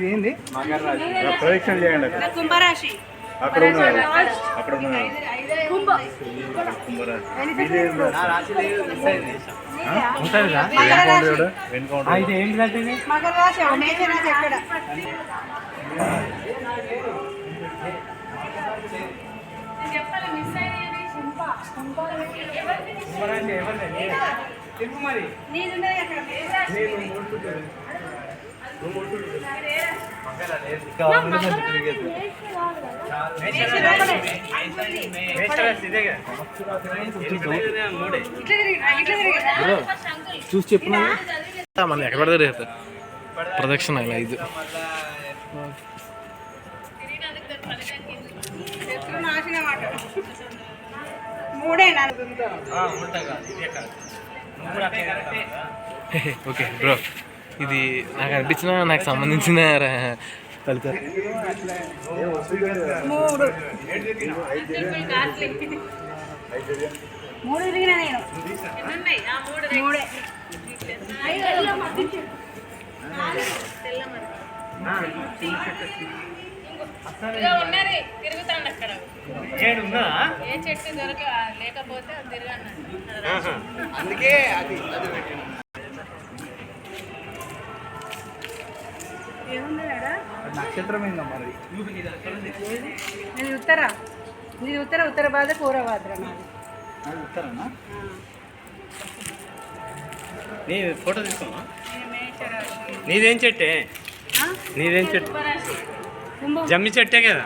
ఏంది ప్రదక్షిణ చేయండి. కుంభరాశి అక్కడ అక్కడ చూసి చెప్పిన మన ఎక్కడ పడతారు ప్రదక్షిణ ఇలా ఇది ఓకే బ్రో ఇది నాకు అనిపించిన నాకు సంబంధించిన ఫలితం తిరుగుతాండి అక్కడ ఏ చెట్టు దొరక లేకపోతే అందుకే అది నక్షత్రం ఏందా మరి ఉత్తర బాధ పూర్వ బాధ ఉత్తరనా నీ ఫోటో తీసుకున్నా నీదేం చెట్టే జమ్మి చెట్టే కదా